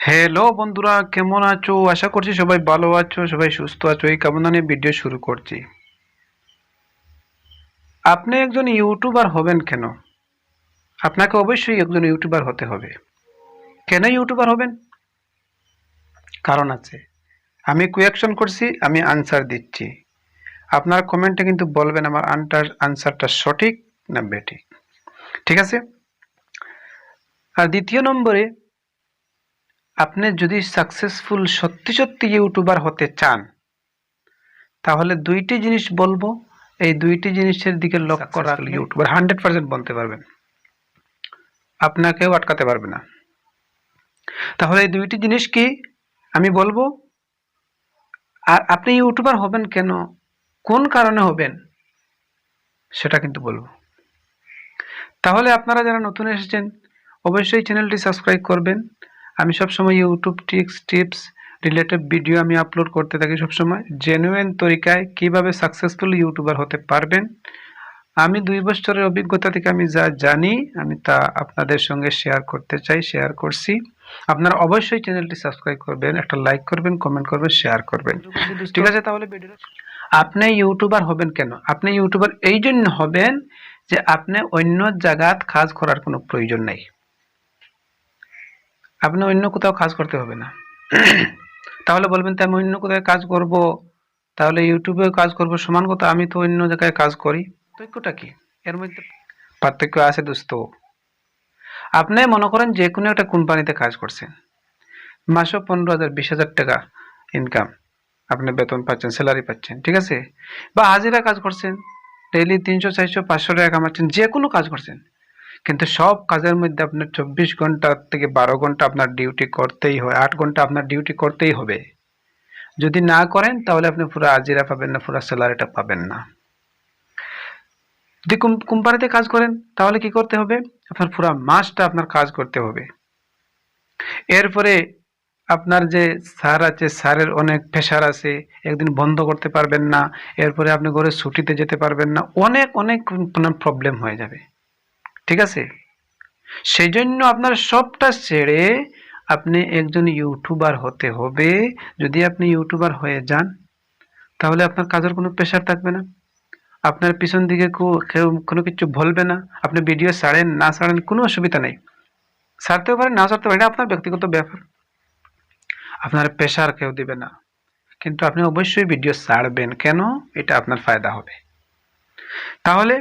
Hello বন্ধুরা, কেমন আছো? আশা করছি সবাই ভালো আছো, সবাই সুস্থ আছো। এই কামনা নিয়ে ভিডিও শুরু করছি। আপনি একজন ইউটিউবার হবেন কেন? আপনাকে অবশ্যই একজন ইউটিউবার হতে হবে। কেন ইউটিউবার হবেন? কারণ আছে। আমি কোয়েকশন করছি, আমি আনসার দিচ্ছি। আপনার কমেন্টে কিন্তু বলবেন আমার আনসারটা সঠিক না বেঠিক। ঠিক আছে? আর দ্বিতীয় নম্বরে, আপনি যদি সাকসেসফুল সত্যি সত্যি ইউটিউবার হতে চান, তাহলে দুইটি জিনিস বলবো। এই দুইটি জিনিসের দিকে লক্ষ্য রাখলে ইউটিউবার 100% বলতে পারবেন, আপনাকেও আটকাতে পারবে না। তাহলে এই দুইটি জিনিস কি আমি বলবো, আর আপনি ইউটিউবার হবেন কেন, কোন কারণে হবেন, সেটা কিন্তু বলবো। তাহলে আপনারা যারা নতুন এসেছেন, অবশ্যই চ্যানেলটি সাবস্ক্রাইব করবেন। আমি সবসময় YouTube tricks tips related video আমি আপলোড করতে থাকি সবসময়, জেনুইন তরিকায় কিভাবে সাকসেসফুল ইউটিউবার হতে পারবেন। আমি 2 বছরের অভিজ্ঞতা থেকে আমি যা জানি, আমি তা আপনাদের সঙ্গে শেয়ার করতে চাই, শেয়ার করছি। আপনারা অবশ্যই চ্যানেলটি সাবস্ক্রাইব করবেন, একটা লাইক করবেন, কমেন্ট করবেন, শেয়ার করবেন। ঠিক আছে? তাহলে ভিডিওটা, আপনি ইউটিউবার হবেন কেন? আপনি ইউটিউবার এই জন্য হবেন যে আপনি অন্য জায়গাত কাজ করার কোনো প্রয়োজন নাই। আপনি অন্য কোথাও কাজ করতে হবে না। তাহলে বলবেন, তো আমি অন্য কোথায় কাজ করব, তাহলে ইউটিউবেও কাজ করব, সমান কথা। আমি তো অন্য জায়গায় কাজ করি। পার্থক্যটা কি? এর মধ্যে পার্থক্য আছে দোস্ত। আপনি মনে করেন যে কোনো একটা কোম্পানিতে কাজ করছেন, মাসে 15,000 20,000 টাকা ইনকাম, আপনি বেতন পাচ্ছেন, স্যালারি পাচ্ছেন, ঠিক আছে? বা হাজিরা কাজ করছেন, ডেইলি 300 400 500 টাকা কামাচ্ছেন, যে কোনো কাজ করছেন, কিন্তু সব কাজের মধ্যে আপনার 24 ঘন্টা থেকে 12 ঘন্টা আপনার ডিউটি করতেই হয়, 8 ঘন্টা আপনার ডিউটি করতেই হবে। যদি না করেন তাহলে আপনি পুরো হাজিরা পাবেন না, পুরো স্যালারিটা পাবেন না। যদি কোম্পানিতে কাজ করেন তাহলে কি করতে হবে? আপনার পুরো মাসটা আপনার কাজ করতে হবে। এরপরে আপনার যে স্যার আছে, স্যারের অনেক প্রেশার আছে, একদিন বন্ধ করতে পারবেন না, এরপরে আপনি ঘরে ছুটিতে যেতে পারবেন না, অনেক অনেক প্রবলেম হয়ে যাবে। ঠিক আছে? সেই জন্য আপনার সবটা ছেড়ে আপনি একজন ইউটিউবার হতে হবে। যদি আপনি ইউটিউবার হয়ে যান, তাহলে আপনার কাজের কোনো প্রেশার থাকবে না, আপনার পিছন দিকে কেউ কোনো কিছু বলবে না। আপনি ভিডিও ছাড়েন না ছাড়েন কোনো অসুবিধা নেই, ছাড়তেও পারেন না ছাড়তে পারেন, এটা আপনার ব্যক্তিগত ব্যাপার। আপনার প্রেশার কেউ দিবে না, কিন্তু আপনি অবশ্যই ভিডিও ছাড়বেন। কেন? এটা আপনার ফায়দা হবে। তাহলে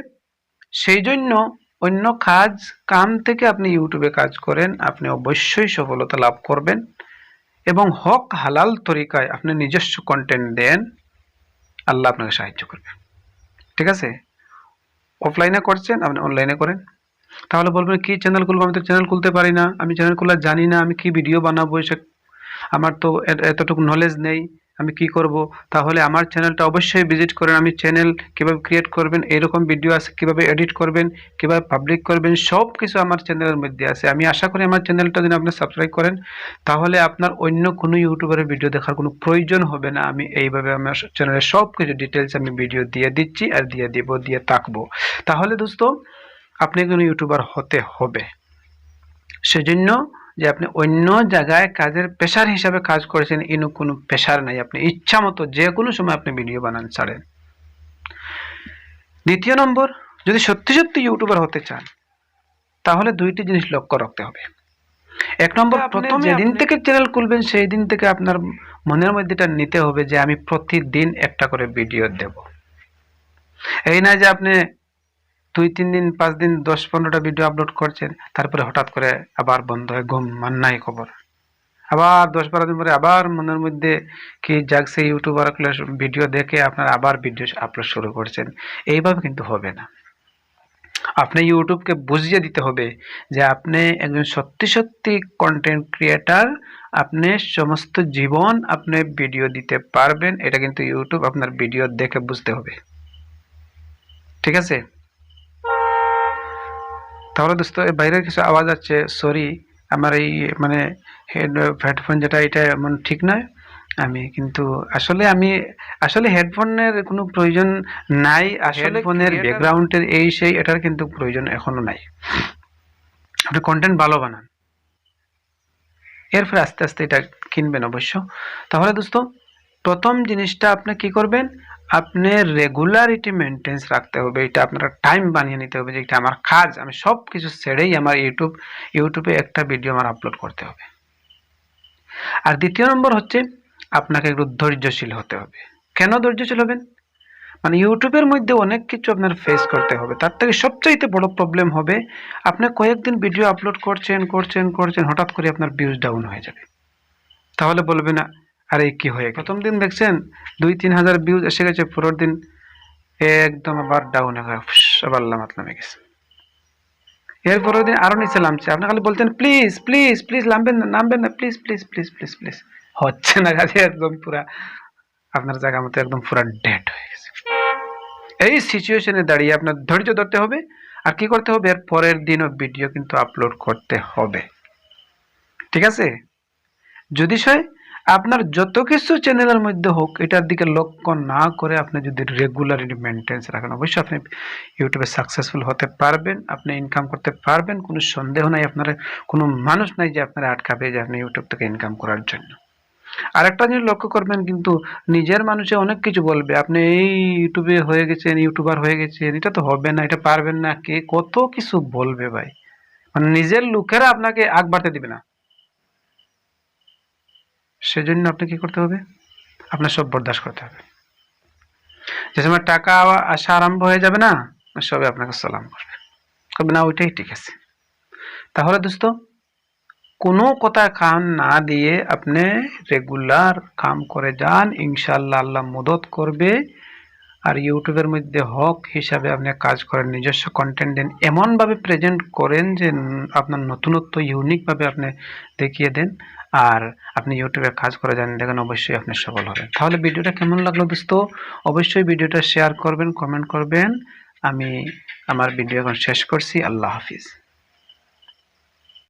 সেই জন্য অন্য কাম থেকে আপনি ইউটিউবে কাজ করেন, আপনি অবশ্যই সফলতা লাভ করবেন, এবং হক হালাল তরিকায় আপনি নিজস্ব কন্টেন্ট দেন, আল্লাহ আপনাকে সাহায্য করবে। ঠিক আছে? অফলাইনে করছেন, আপনি অনলাইনে করেন। তাহলে বলবেন, কি চ্যানেল খুলবো? আমি তো চ্যানেল খুলতে পারি না, আমি চ্যানেল খোলা জানি না, আমি কি ভিডিও বানাবো, আমার তো এতটুকু নলেজ নেই, আমি কি করব? তাহলে আমার চ্যানেলটা অবশ্যই ভিজিট করেন। আমি চ্যানেল কিভাবে ক্রিয়েট করবেন, এরকম ভিডিও আছে, কিভাবে এডিট করবেন, কিভাবে পাবলিক করবেন, সব কিছু আমার চ্যানেলের মধ্যে আছে। আমি আশা করি আমার চ্যানেলটা যদি আপনি সাবস্ক্রাইব করেন, তাহলে আপনার অন্য কোনো ইউটিউবারের ভিডিও দেখার কোনো প্রয়োজন হবে না। আমি এইভাবে আমার চ্যানেলের সব কিছু ডিটেলস আমি ভিডিও দিয়ে দিচ্ছি, আর দিয়ে দিব, দিয়ে থাকবো। তাহলে দোস্ত, আপনি একজন ইউটিউবার হতে হবে। সেজন্য যে আপনি অন্য জায়গায় কাজের পেশার হিসাবে কাজ করেছেন, এর কোনো পেশার নাই। আপনি ইচ্ছা মতো যে কোনো সময় আপনি ভিডিও বানান, ছাড়েন। দ্বিতীয় নম্বর, যদি সত্যি সত্যি ইউটিউবার হতে চান, তাহলে দুইটি জিনিস লক্ষ্য রাখতে হবে। এক নম্বর, প্রথম যেদিন থেকে চ্যানেল খুলবেন সেই দিন থেকে আপনার মনের মধ্যে এটা নিতে হবে যে আমি প্রতিদিন একটা করে ভিডিও দেব। এই না যে আপনি 2-3 দিন 5 দিন 10-15টা ভিডিও আপলোড করছেন, তারপরে হঠাৎ করে আবার বন্ধ হয়ে ঘুম, মান নাই খবর। আবার 10-12 দিন পরে আবার মনের মধ্যে কি জাগছে, ইউটিউবার ভিডিও দেখে আপনার আবার ভিডিও আপলোড শুরু করছেন। এইভাবে কিন্তু হবে না। আপনি ইউটিউবকে বুঝিয়ে দিতে হবে যে আপনি একজন সত্যি সত্যি কন্টেন্ট ক্রিয়েটার, আপনি সমস্ত জীবন আপনি ভিডিও দিতে পারবেন। এটা কিন্তু ইউটিউব আপনার ভিডিও দেখে বুঝতে হবে। ঠিক আছে? তাহলে দোস্ত, বাইরের কিছু আওয়াজ আছে, সরি। আমার এই মানে হেডফোন যেটা, এটা এমন ঠিক নয়। আমি কিন্তু আসলে হেডফোনের কোনো প্রয়োজন নাই। আসলে ফোনের ব্যাকগ্রাউন্ডের এই সেই এটার কিন্তু প্রয়োজন এখনো নাই। আপনি কন্টেন্ট ভালো বানান, এরপরে আস্তে আস্তে এটা কিনবেন অবশ্য। তাহলে দোস্ত প্রথম জিনিসটা আপনি কি করবেন, আপনি রেগুলারিটি মেনটেন্স রাখতে হবে। এটা আপনার টাইম বানিয়ে নিতে হবে যে এটা আমার কাজ, আমি সব কিছু ছেড়েই আমার ইউটিউবে একটা ভিডিও আমার আপলোড করতে হবে। আর দ্বিতীয় নম্বর হচ্ছে আপনাকে একটু ধৈর্যশীল হতে হবে। কেন ধৈর্যশীল হবেন, মানে ইউটিউবের মধ্যে অনেক কিছু আপনার ফেস করতে হবে। তার থেকে সবচাইতে বড় প্রবলেম হবে আপনি কয়েকদিন ভিডিও আপলোড করছেন হঠাৎ করে আপনার ভিউজ ডাউন হয়ে যাবে। তাহলে বলবে না আরে কি হয়ে গেল, প্রথম দিন দেখছেন 2-3 হাজার ভিউজ এসে গেছে, পরের দিন একদম আবার ডাউন হয়ে আবার লামাত নামে গেছে। এর পরের দিন আরো নিচে নামছে, আপনি খালি বলতেন প্লিজ প্লিজ প্লিজ নামবেন না please please please please please, হচ্ছে না কাজে, একদম পুরা আপনার জায়গা মতো একদম পুরা ডেড হয়ে গেছে। এই সিচুয়েশনে দাঁড়িয়ে আপনার ধৈর্য ধরতে হবে। আর কি করতে হবে, এর পরের দিনও ভিডিও কিন্তু আপলোড করতে হবে, ঠিক আছে? যদি আপনার যত কিছু চ্যানেলের মধ্যে হোক এটার দিকে লক্ষ্য না করে আপনি যদি রেগুলারিটি মেনটেন্স রাখেন, অবশ্যই আপনি ইউটিউবে সাকসেসফুল হতে পারবেন, আপনি ইনকাম করতে পারবেন। কোনো সন্দেহ নাই, আপনার কোনো মানুষ নাই যে আপনারা আটকাবে যে আপনি ইউটিউব থেকে ইনকাম করার জন্য। আর একটা জিনিস লক্ষ্য করবেন, কিন্তু নিজের মানুষে অনেক কিছু বলবে, আপনি এই ইউটিউবে হয়ে গেছেন, ইউটিউবার হয়ে গেছেন, এটা তো হবে না, এটা পারবেন না, কে কত কিছু বলবে ভাই। মানে নিজের লোকেরা আপনাকে আগ বাড়তে দিবে না। সেজন্য আপনি কি করতে হবে, আপনার সব বরদাস্ত করতে হবে। যে সময় টাকা আসা আরম্ভ হয়ে যাবে না, সবে আপনাকে সালাম করবে না, ওইটাই ঠিক আছে। তাহলে দোস্ত কোনো কথা কান না দিয়ে আপনি রেগুলার কাম করে যান, ইনশাআল্লাহ আল্লাহ মদত করবে। আর ইউটিউবের মধ্যে হক হিসাবে আপনি কাজ করেন, নিজস্ব কন্টেন্ট দেন, এমনভাবে প্রেজেন্ট করেন যে আপনার নতুনত্ব ইউনিকভাবে আপনি দেখিয়ে দেন, আর আপনি ইউটিউবে কাজ করে যান, দেখেন অবশ্যই আপনি সফল হবেন। তাহলে ভিডিওটা কেমন লাগলো দোস্ত, অবশ্যই ভিডিওটা শেয়ার করবেন, কমেন্ট করবেন। আমি আমার ভিডিও এখন শেষ করছি। আল্লাহ হাফিজ।